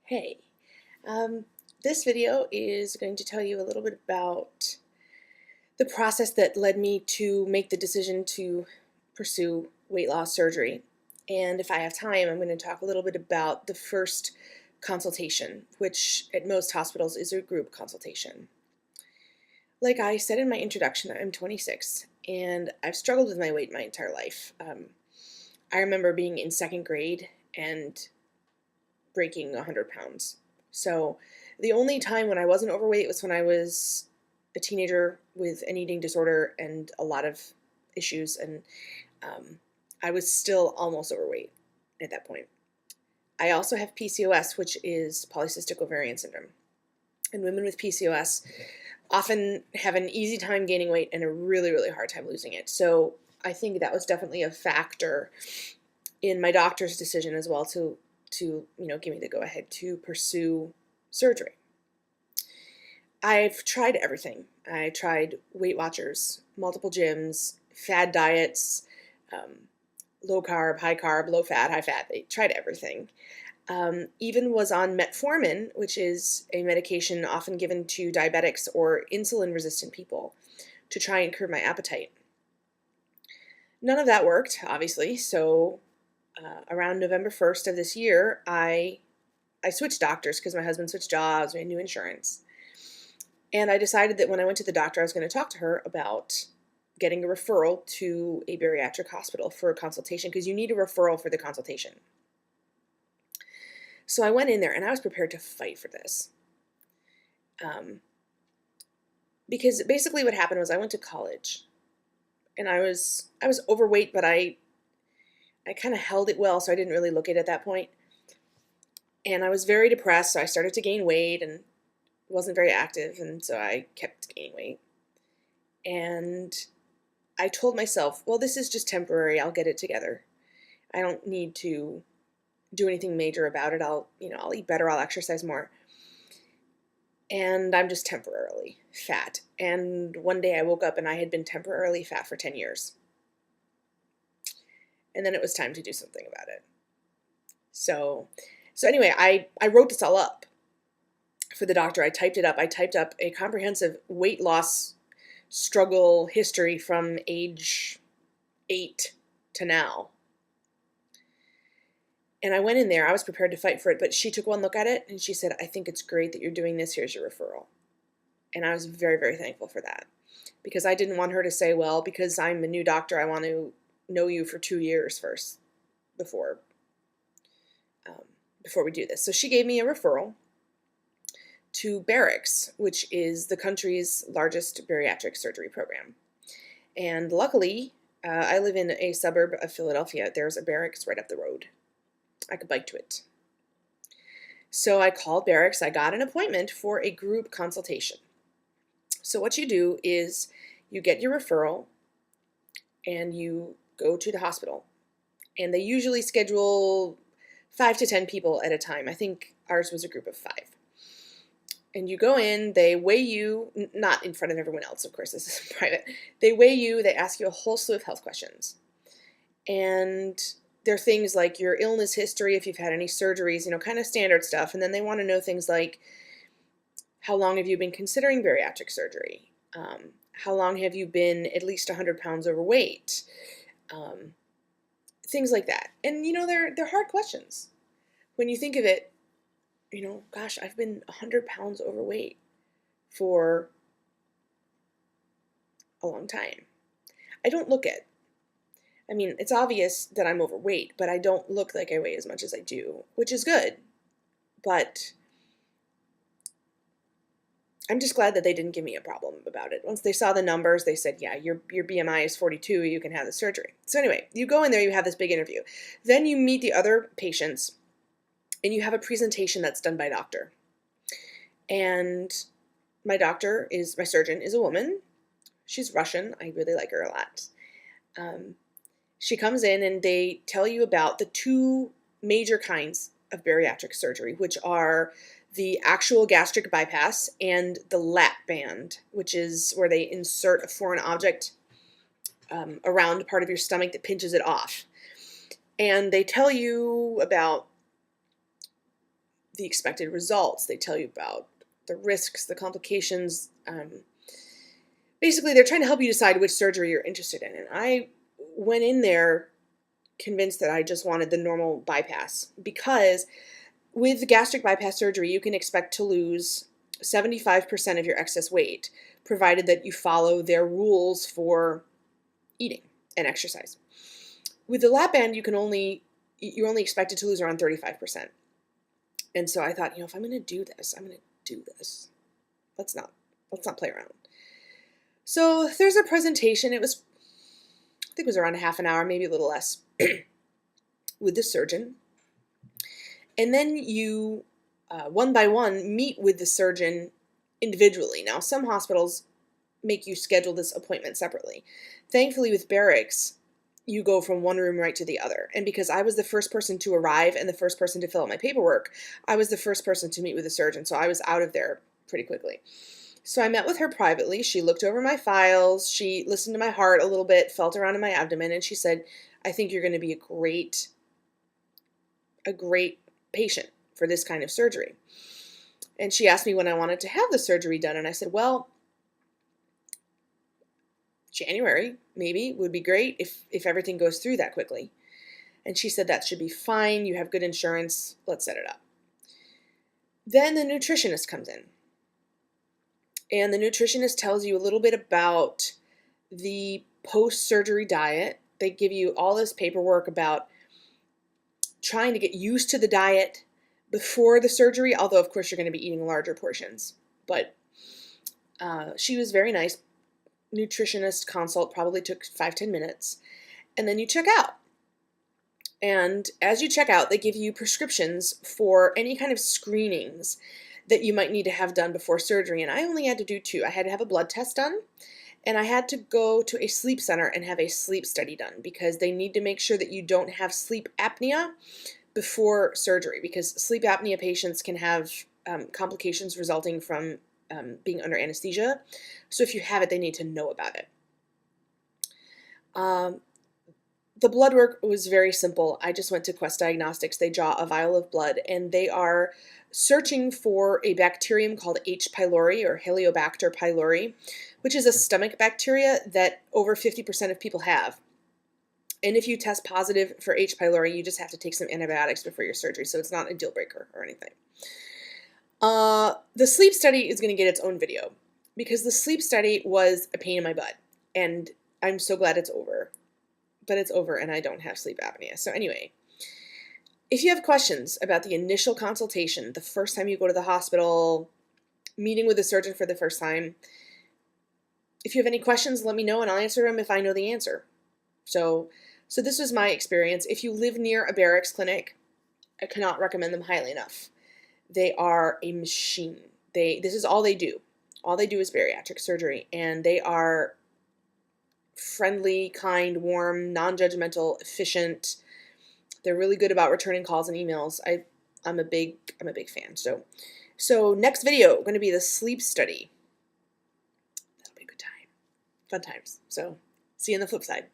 Hey, this video is going to tell you a little bit about the process that led me to make the decision to pursue weight loss surgery. And if I have time, I'm going to talk a little bit about the first consultation, which at most hospitals is a group consultation. Like I said in my introduction, I'm 26 and I've struggled with my weight my entire life. I remember being in second grade and breaking 100 pounds. So the only time when I wasn't overweight was when I was a teenager with an eating disorder and a lot of issues, and I was still almost overweight at that point. I also have PCOS, which is polycystic ovarian syndrome. And women with PCOS often have an easy time gaining weight and a really, really hard time losing it. So I think that was definitely a factor in my doctor's decision as well to give me the go-ahead to pursue surgery. I've tried everything. I tried Weight Watchers, multiple gyms, fad diets, low carb, high carb, low fat, high fat. They tried everything. Even was on metformin, which is a medication often given to diabetics or insulin-resistant people to try and curb my appetite. None of that worked, obviously, so around November 1st of this year, I switched doctors because my husband switched jobs, we had new insurance. And I decided that when I went to the doctor, I was going to talk to her about getting a referral to a bariatric hospital for a consultation, because you need a referral for the consultation. So I went in there and I was prepared to fight for this. Because basically what happened was I went to college and I was overweight, but I kind of held it well, so I didn't really look it at that point. And I was very depressed, so I started to gain weight and wasn't very active, and so I kept gaining weight. And I told myself, well, this is just temporary. I'll get it together. I don't need to do anything major about it. I'll eat better. I'll exercise more. And I'm just temporarily fat. And one day I woke up and I had been temporarily fat for 10 years. And then it was time to do something about it. So anyway, I wrote this all up for the doctor. I typed it up. I typed up a comprehensive weight loss struggle history from age 8 to now. And I went in there. I was prepared to fight for it, but she took one look at it and she said, I think it's great that you're doing this. Here's your referral. And I was very, very thankful for that, because I didn't want her to say, well, because I'm a new doctor, I want to know you for 2 years first before we do this. So she gave me a referral to Barix, which is the country's largest bariatric surgery program. And luckily, I live in a suburb of Philadelphia. There's a Barix right up the road. I could bike to it. So I called Barix. I got an appointment for a group consultation. So what you do is you get your referral and you go to the hospital. And they usually schedule 5 to 10 people at a time. I think ours was a group of 5. And you go in, they weigh you, not in front of everyone else, of course, this is private. They weigh you, they ask you a whole slew of health questions. And there are things like your illness history, if you've had any surgeries, kind of standard stuff. And then they want to know things like, how long have you been considering bariatric surgery? How long have you been at least 100 pounds overweight? Things like that. And, they're hard questions. When you think of it, gosh, I've been 100 pounds overweight for a long time. I don't look it. I mean, it's obvious that I'm overweight, but I don't look like I weigh as much as I do, which is good. But I'm just glad that they didn't give me a problem about it. Once they saw the numbers, they said, yeah, your BMI is 42, you can have the surgery. So anyway, you go in there, you have this big interview. Then you meet the other patients, and you have a presentation that's done by a doctor. And my surgeon is a woman. She's Russian. I really like her a lot. She comes in and they tell you about the 2 major kinds of bariatric surgery, which are the actual gastric bypass and the lap band, which is where they insert a foreign object around part of your stomach that pinches it off. And they tell you about the expected results. They tell you about the risks, the complications. Basically, they're trying to help you decide which surgery you're interested in. And I went in there convinced that I just wanted the normal bypass, because with gastric bypass surgery, you can expect to lose 75% of your excess weight, provided that you follow their rules for eating and exercise. With the lap band, you're only expected to lose around 35%. And so I thought, if I'm going to do this, I'm going to do this. Let's not play around. So there's a presentation. I think it was around a half an hour, maybe a little less, with the surgeon. And then you, one by one, meet with the surgeon individually. Now, some hospitals make you schedule this appointment separately. Thankfully, with Barix, you go from one room right to the other. And because I was the first person to arrive and the first person to fill out my paperwork, I was the first person to meet with the surgeon. So I was out of there pretty quickly. So I met with her privately. She looked over my files. She listened to my heart a little bit, felt around in my abdomen, and she said, I think you're going to be a great patient for this kind of surgery. And she asked me when I wanted to have the surgery done. And I said, well, January maybe would be great if everything goes through that quickly. And she said, that should be fine. You have good insurance. Let's set it up. Then the nutritionist comes in. And the nutritionist tells you a little bit about the post-surgery diet. They give you all this paperwork about trying to get used to the diet before the surgery, although of course you're going to be eating larger portions. But she was very nice. Nutritionist consult probably took 5-10 minutes. And then you check out. And as you check out, they give you prescriptions for any kind of screenings that you might need to have done before surgery. And I only had to do 2. I had to have a blood test done, and I had to go to a sleep center and have a sleep study done, because they need to make sure that you don't have sleep apnea before surgery, because sleep apnea patients can have complications resulting from being under anesthesia. So if you have it, they need to know about it. The blood work was very simple. I just went to Quest Diagnostics. They draw a vial of blood, and they are searching for a bacterium called H. pylori, or Helicobacter pylori, which is a stomach bacteria that over 50% of people have. And if you test positive for H. pylori, you just have to take some antibiotics before your surgery, so it's not a deal breaker or anything. The sleep study is going to get its own video, because the sleep study was a pain in my butt, and I'm so glad it's over. But it's over, and I don't have sleep apnea. So anyway, if you have questions about the initial consultation, the first time you go to the hospital, meeting with a surgeon for the first time, if you have any questions, let me know, and I'll answer them if I know the answer. So this was my experience. If you live near a Barix clinic, I cannot recommend them highly enough. They are a machine. This is all they do. All they do is bariatric surgery, and they are friendly, kind, warm, non-judgmental, efficient. They're really good about returning calls and emails. I'm a big fan. So next video going to be the sleep study. That'll be a good time. Fun times. So see you on the flip side.